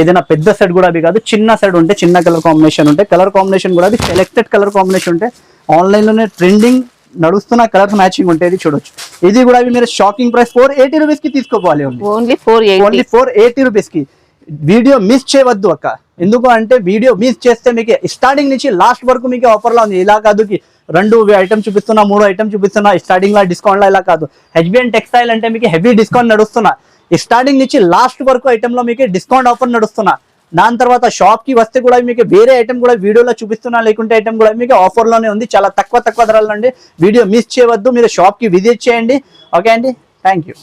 ఏదైనా పెద్ద సెట్ కూడా అవి కాదు, చిన్న సెట్ ఉంటే చిన్న కలర్ కాంబినేషన్ ఉంటే. కలర్ కాంబినేషన్ కూడా సెలెక్టెడ్ కలర్ కాంబినేషన్ ఉంటే. ఆన్లైన్ లోనే ట్రెండింగ్ నడుస్తున్న కలర్స్ మ్యాచింగ్ ఉంటుంది. చూడొచ్చు. ఇది కూడా మీరు షాకింగ్ ప్రైస్ 480 రూపీస్ కి తీసుకోవాలి. ఓన్లీ 480. ఓన్లీ 480 రూపీస్ కి. వీడియో మిస్ చేయవద్దు అక్క. ఎందుకు అంటే వీడియో మిస్ చేస్తే మీకు స్టార్టింగ్ నుంచి లాస్ట్ వరకు మీకు ఆఫర్ లో ఉంది. ఇలా కాదు కి 2 ఐటమ్ చూపిస్తున్నా, 3 ఐటమ్ చూపిస్తున్నా, స్టార్టింగ్ లో డిస్కౌంట్ లో ఇలా కాదు. హెచ్బిఎన్ టెక్స్టైల్ అంటే మీకు హెవీ డిస్కౌంట్ నడుస్తున్నా. స్టార్టింగ్ నుంచి లాస్ట్ వరకు ఐటమ్ లో మీకు డిస్కౌంట్ ఆఫర్ నడుస్తున్నా. దాని తర్వాత షాప్ కి వస్తే కూడా మీకు వేరే ఐటమ్ కూడా వీడియోలో చూపిస్తున్నా, లేకుంటే ఐటమ్ కూడా మీకు ఆఫర్ లోనే ఉంది. చాలా తక్కువ ధరలు అండి. వీడియో మిస్ చేయవద్దు. మీరు షాప్ కి విజిట్ చేయండి. ఓకే అండి, థ్యాంక్ యూ.